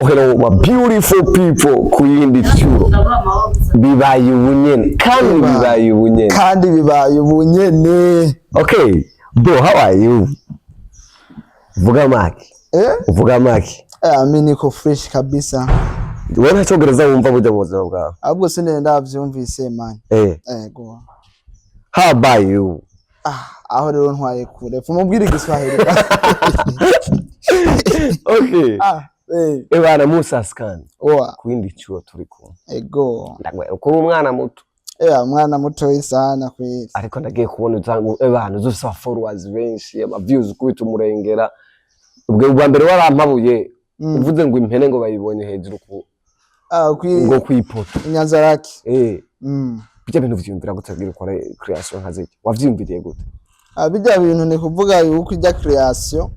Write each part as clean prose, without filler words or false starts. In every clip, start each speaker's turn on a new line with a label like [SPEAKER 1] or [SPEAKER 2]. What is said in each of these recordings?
[SPEAKER 1] Hello my beautiful people kuyindi cyuro bibaye ubunyene kandi bibaye ubunyene. Okay bro, how are you? Vuga maki uvuga maki.
[SPEAKER 2] Mimi niko fresh kabisa.
[SPEAKER 1] Wewe ntachogereza wumva bujya mu buzima bwawe?
[SPEAKER 2] Ahubwo sine ndavyumvise man. Go.
[SPEAKER 1] How about you?
[SPEAKER 2] Aho rero ntwaye kure mubwire igiswahili.
[SPEAKER 1] Okay. Ebana Musa Scan. Kuyindi cyuro turi ko.
[SPEAKER 2] Ego.
[SPEAKER 1] Ndagwe uko umwana muto.
[SPEAKER 2] Umwana muto sana kwezi.
[SPEAKER 1] Ariko ndagiye kubona uzangu ebana uzufisa followers benshi, ama views kwita umurengera. Ubwo bwa mbere warampabuye. Uvuze ngo impene ngo bayibonye hejuru ku ngo kwipoto.
[SPEAKER 2] Inyanzaraki.
[SPEAKER 1] Bijya bintu vyumvira gutagira ukora creation nkaziki. Wavyumviriye gute?
[SPEAKER 2] Bijya bintu ni kuvuga yuko ijya creation.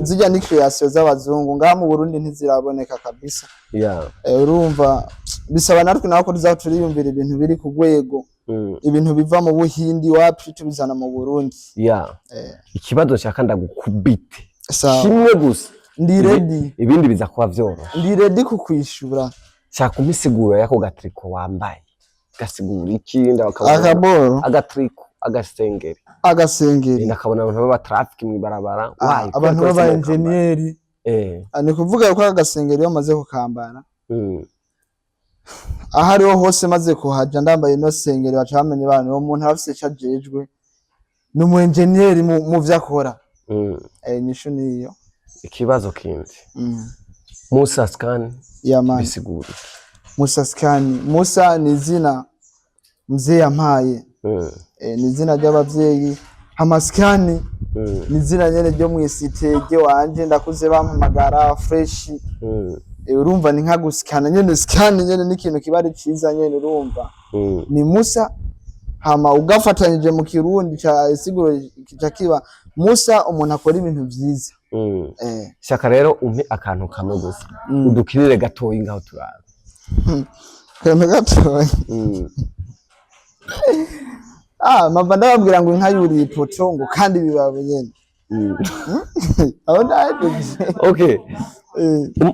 [SPEAKER 2] Zijya ni creation z'abazungu ngaha mu Burundi ntiziraboneka kabisa. Urumva bisaba natwe nako tuzaturiyumvira ibintu biri ku gwego. Ibintu biva mu Buhindi wapi tubizana mu Burundi. Ikibazo cyaka ndagukubite. Kimwe gusa. Ndi ready. Ibindi biza kuba vyoroshye. Ndi ready kukwishura. Cyaka umisiguro yako gatriko wambaye. Gasigura ikindi akaboro
[SPEAKER 1] agatriko agasengeri nakabona abantu baba traffic mu barabara
[SPEAKER 2] abantu baba engineer ni kuvuga ko agasengeri bamaze kukambara ahariho hose maze kuhaja ndambaye no sengeri bacamenye abantu uwo muntu afise cajejwe n'umu engineer mu vyakora nisho niyo
[SPEAKER 1] ikibazo kindi Musa Scan bisigura
[SPEAKER 2] Musa Scan Musa ni izina mzee yampaye ni izina ry'abavyeyi Hamaskani ni izina nyene ryo mwisitege wanje ndakuze bampamagara fresh urumva ni nka gusikana nyene scan nyene n'ikintu kibari ciza nyene urumva ni Musa hama ugafatanyije mu kirundi ca isiguro kiba Musa umuntu akora ibintu vyiza shaka rero umpe akantu kamwe gusa udukirire gatoyi ngaho turara kame gatoyi mava ndababwira ngo inka yuri ipoto ngo kandi bibabe nyene aho ndaje.
[SPEAKER 1] Okay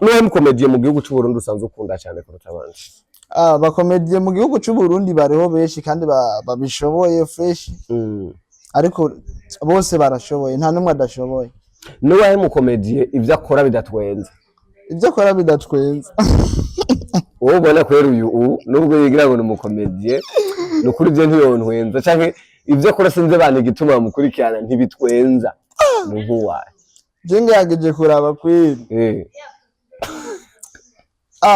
[SPEAKER 1] mwe mukomediye mu gihugu cy'u Burundi usanzwe ukunda cyane kuruta abandi?
[SPEAKER 2] Bakomediye mu gihugu cy'u Burundi bariho benshi kandi babishoboye fresh ariko bose barashoboye nta numwe adashoboye.
[SPEAKER 1] Nuwahe mukomediye ivyo akora bidatwenza?
[SPEAKER 2] Ivyo akora bidatwenza
[SPEAKER 1] wowe ubona kwera uyu nubwo yigira ngo umukomediye nukuri byo ntiyontwenza canke ivyo akora sinze bane gituma mukurikirana ntibitwenza nuhuwa
[SPEAKER 2] jenge yageje kuraba kweri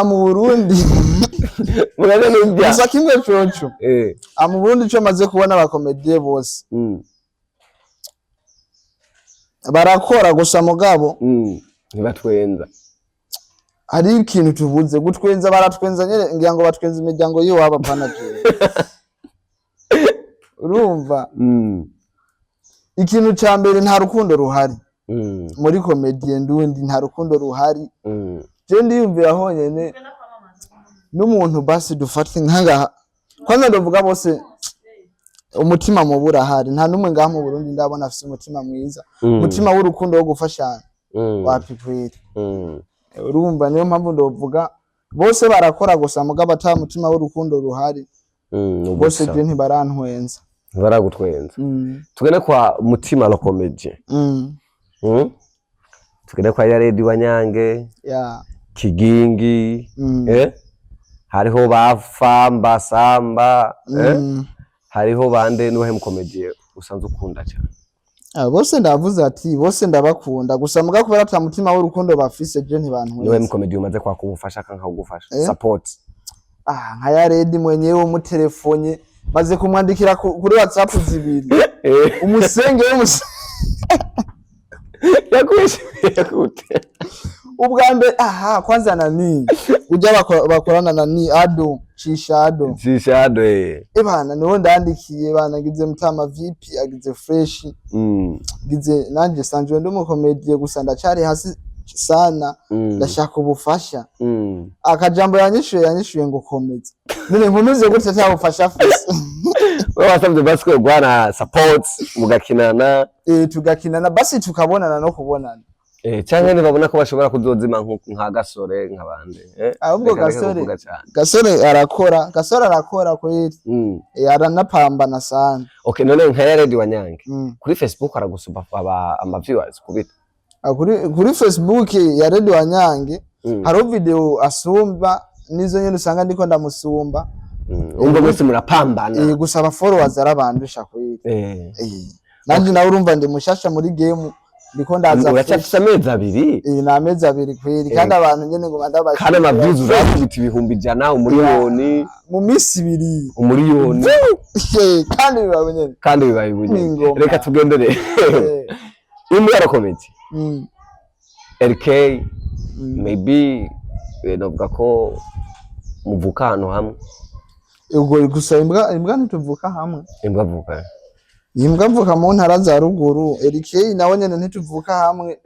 [SPEAKER 2] mu Burundi
[SPEAKER 1] muraje n'ibya
[SPEAKER 2] gusa kimwe coco mu Burundi cyo maze kubona abakomediye bose barakora gusa mugabo
[SPEAKER 1] ntibatwenza.
[SPEAKER 2] Hari ikintu tuvuze gutwenza baratwenza nyene ngira ngo batwenza imiryango yiwe abapana je urumva ikintu ca mbere nta rukundo ruhari muri komedie ndundi nta rukundo ruhari je ndiyumvira honyene n'umuntu basi dufate nkanga kwanza ndavuga bose umutima mu burahari nta numwe ngaha mu Burundi ndabona afise umutima mwiza umutima w'urukundo wo gufashana wapipwira urumva niyo mpamvu ndovuga bose barakora gusa mugabo ata mutima w'urukundo ruhari bose je ntibarantwenza
[SPEAKER 1] baragutwenza. Tugene kwa Mutima lo comedy tugene kwa Yaredi Wanyange Kigingi hariho bafamba samba hariho bande nuhe mukomediye usanzwe ukunda cyane?
[SPEAKER 2] Bose ndavuze ati bose ndabakunda gusa muga kubera ata mutima w'urukundo bafise je ntibantwenza.
[SPEAKER 1] Niwe mukomediye umaze kwa kubufasha kanka kugufasha support
[SPEAKER 2] nka Yaredi mwenyewe mu telefone maze kumwandikira kuri WhatsApp zibiri umusenge
[SPEAKER 1] yakwishimiye gute
[SPEAKER 2] ubwa mbere kwanza nani ujya bakorana nani Ado Chishado bana niho ndandikiye banagize Mutama VP agize fresh gize nanje sanjwe ndumukomediye gusa ndacari hasi sana ndashaka ubufasha akajambo yanyishuye ngo komeza none nkomeze gutse cyabufasha afise
[SPEAKER 1] wewe wasabye basi ko gwana support mugakinana
[SPEAKER 2] tugakinana basi tukabonana no kubonana
[SPEAKER 1] Cyangwa ntibabona ko bashobora kuzozima nka Gasore nk'abandi
[SPEAKER 2] ahubwo Gasore arakora kweli aranapambana sana.
[SPEAKER 1] Okay, none nka Yared Wanyange kuri Facebook aragusuba ama viewers kubita
[SPEAKER 2] kuri Facebook Yared Wanyange hari video asumba nizo nyene usanga ndiko ndamusumba
[SPEAKER 1] umva mwese murapambana
[SPEAKER 2] gusaba followers arabandusha kweli nanje nawe urumva ndi mushasha muri game ndiko ndaza
[SPEAKER 1] uracafise amezi abiri
[SPEAKER 2] na amezi abiri kweli kandi abantu nyene ngo bandabasha
[SPEAKER 1] kandi amaviews urafite ibihumbi 100 umuriyoni
[SPEAKER 2] mu misi 2
[SPEAKER 1] umuriyoni kandi bibaye bunye reka tugendere imwe yarakomeye LK maybe novuga ko muvuka hano hamwe
[SPEAKER 2] ubwo gusa imbwa ntituvuka hamwe
[SPEAKER 1] imbwa
[SPEAKER 2] mvuka mu ntara za ruguru LK nawe nyene ntituvuka hamwe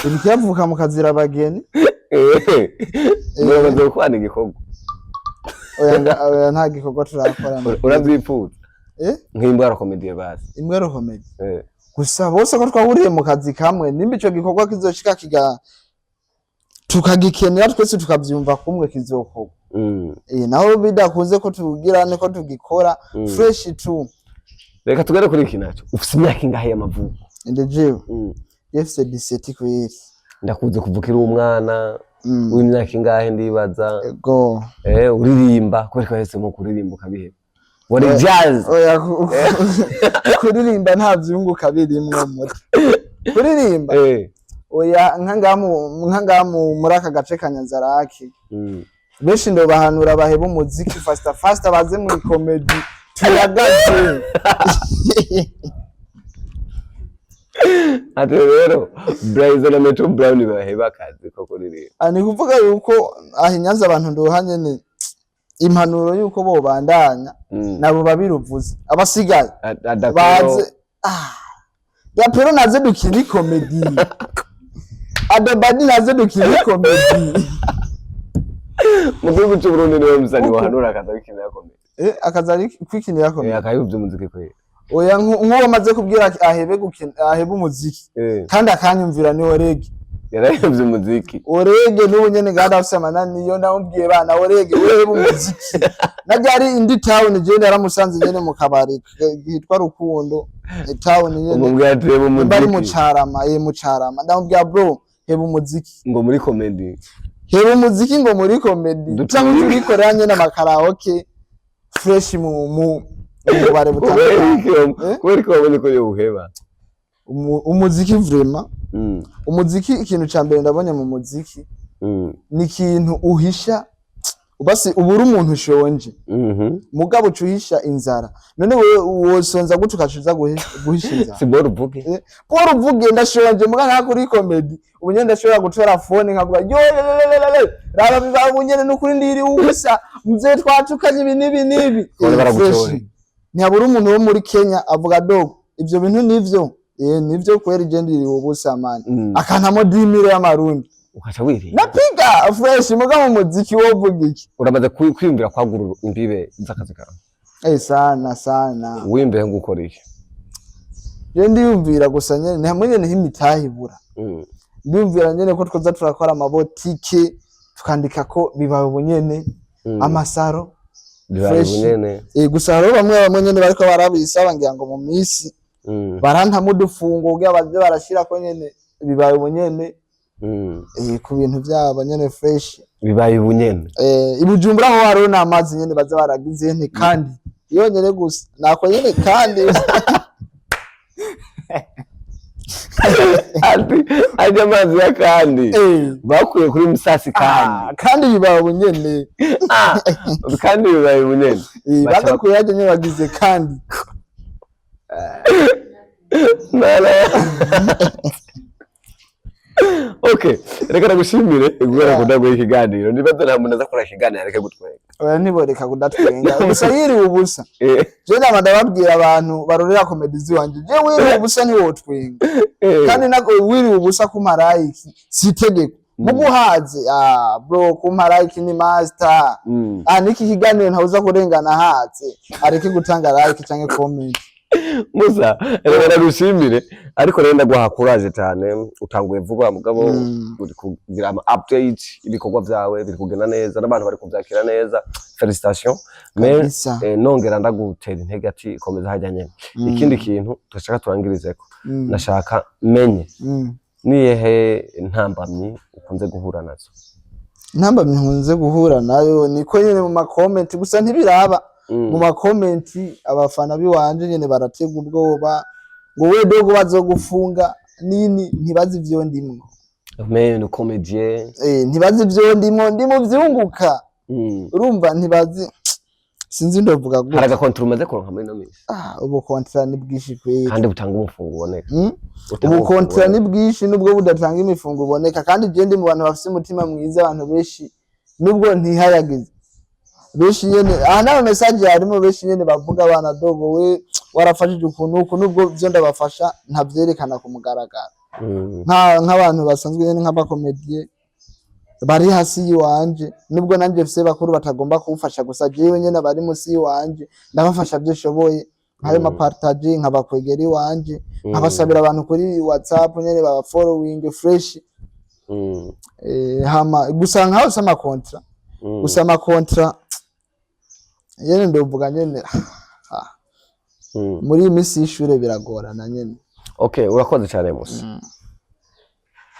[SPEAKER 2] LK avuka mu kazira abageni
[SPEAKER 1] murabaze kwana igikorwa
[SPEAKER 2] oya nta gikorwa turakora
[SPEAKER 1] uravyifuza nk'imbwa yarakomediye basi
[SPEAKER 2] imbwa yarakomediye gusa bose ko twahuriye mu kazi kamwe nimba ico gikorwa kizoshika tukagikenera twese tukavyumva kumwe kizokorwa naho bidakunze ko tugirane ko tugikora fresh tu.
[SPEAKER 1] Reka tugere kuri iki naco ufite imyaka ingahe y'amavuko?
[SPEAKER 2] Ndeje yefse 17 kwezi
[SPEAKER 1] ndakuze kuvukira umwana w'imyaka ingahe ndibaza
[SPEAKER 2] ego
[SPEAKER 1] uririmba ko ariko yese mu kuririmba kabiheba wari jazz
[SPEAKER 2] kuririmba nta vyunguka birimwe muto kuririmba oya nkangamu muri aka gace kanyanzaraki benshi ndo bahanura baheba umuziki fast baze muri comedy tuyagaze
[SPEAKER 1] ate rero Bryce na Metro Brown baheba kazi koko riri
[SPEAKER 2] ani kuvuga yuko ahinyanza abantu ndohanye ne impanuro yuko bo bandanya nabo babiruvuze abasigaye baze ya pero naze dukiri comedy adabadi naze dukiri comedy
[SPEAKER 1] mu gihugu cy'u Burundi niwe musani wahanura akaza bikinira comedy
[SPEAKER 2] akazari kwikinira comedy
[SPEAKER 1] akayuvye umuziki kwe
[SPEAKER 2] oya nkuwo maze kubwira ahebe gukina ahebe umuziki kandi akanyumvira ni orege
[SPEAKER 1] yarayevye umuziki
[SPEAKER 2] orege n'ubu nyene gada afise amanani yo ndamubwiye bana orege urebe umuziki najari indi town je naramusanze nyene mu kabari hitwa Rukundo town nyene
[SPEAKER 1] umubwira turebe umuziki
[SPEAKER 2] bari mucarama ndamubwiye bro hebe umuziki
[SPEAKER 1] ngo muri comedy
[SPEAKER 2] hebe umuziki ngo muri comedy cyangwa turikoranye na makaraoke fresh mu bare butandukanye
[SPEAKER 1] kubera ko wabonye ko yo uheba
[SPEAKER 2] umuziki vraiment umuziki ikintu cyambere ndabonye mu muziki ni ikintu uhisha basi ubura umuntu ushonje mugabo uhisha inzara none wewe wosonza gutukacuza guhisha inzara
[SPEAKER 1] si bora uvuge
[SPEAKER 2] ndashonje muga nta kuri comedy ubunyene ndashobora gutora phone nkavuga yo raba biba ubunyene n'ukuri ndiri ubusa muzee twatukanye ibi nibi ntihabura umuntu wo muri Kenya avuga dog ibyo bintu nivyo kwera igendiri ubusa man akantamo 10,000 y'amarundi
[SPEAKER 1] ukacha wiri
[SPEAKER 2] napiga fresh muga mu muziki wo vuga iki
[SPEAKER 1] uramaze kwiyumvira kwagurura imbibe z'akazi kawe
[SPEAKER 2] sana
[SPEAKER 1] wimbe ngukora iki
[SPEAKER 2] je ndiyumvira gusa nyene hamwe nyene himitahibura ndiyumvira nyene ko twoza turakora amabotike tukandika ko bibaye bunyene amasaro
[SPEAKER 1] fresh nyene
[SPEAKER 2] gusa haro bamwe nyene bariko barabisaba ngira ngo mu misi baranta mudufungo bwa baje barashira ko nyene bibaye bunyene ku bintu byabo nyene fresh
[SPEAKER 1] bibaye bunyene
[SPEAKER 2] ibujumbura ho haro n'amazi nyene baza baragize nte kandi iyo nyene gusa nako nyene kandi
[SPEAKER 1] ajya amazi ya kandi bakuye kuri Musasi
[SPEAKER 2] kandi bibaye bunyene
[SPEAKER 1] kandi bibaye bunyene
[SPEAKER 2] bagakuye ajya nyene bagize kandi
[SPEAKER 1] Okay, reka nagushimire igora kudagwe ikiganiro ndibaza nta muntu azakora ikiganiro areke gutwenga
[SPEAKER 2] oya niboreka kudatwenga gusa yiri ubusa je namada babwira abantu barorera comedy wanje je wiri ubusa ni wotwenga kandi nako wiri ubusa ku marayiki sitegeko muguhaze bro ku marayiki ni master niki kiganiro ntawuza kurengana haze areke gutanga like canke comment
[SPEAKER 1] Musa rero gushimire ariko rero ndaguha courage cyane utanguye vuba mugabo uri kugira ama update ibikorwa byawe biri kugenda neza n'abantu bari kubyakira neza felicitation mais nongera ndagutera intege ati komeza hajya nyene ikindi kintu turashaka turangirizeko nashaka menye niyehe ntambamyi ukunze guhura nazo
[SPEAKER 2] ntambamyi nkunze guhura nayo niko nyene mu ma comment gusa ntibiraba mu ma comment abafana biwanje nyene baratega ubwoba ngo we dogo bazogufunga nini ntibazi ivyo ndimwo
[SPEAKER 1] mais no comédien
[SPEAKER 2] ntibazi ivyo ndimo vyunguka urumva ntibazi sinzi ndovuga
[SPEAKER 1] gute haraga contrat umaze kuronka muri no misi
[SPEAKER 2] ubu contrat ni bwishi kwe
[SPEAKER 1] kandi butanga umufungo uboneka
[SPEAKER 2] ubu contrat ni bwishi nubwo budatanga imifungo uboneka kandi je ndi mu bantu bafite umutima mwiza abantu benshi nubwo ntihayagize benshi nyene nawe message yarimo benshi nyene bavuga abana dogo we warafashije ukuntu nubwo byo ndabafasha ntavyerekana ku mugaragaro nk'abantu basanzwe nyene nk'abakomedie bari hasi yiwanje nubwo nanje fise bakuru batagomba kuufasha gusa jewe nyene bari musi yiwanje ndabafasha byo shoboye nkayo mapartage nkabakwegera iwanje nkabasabira abantu kuri WhatsApp nyene baba following fresh hama gusa nkaho sama contrat gusa ama contrat yene ndovuga nyene muri imisi y'ishure biragorana nyene
[SPEAKER 1] okay urakoze cyane Musa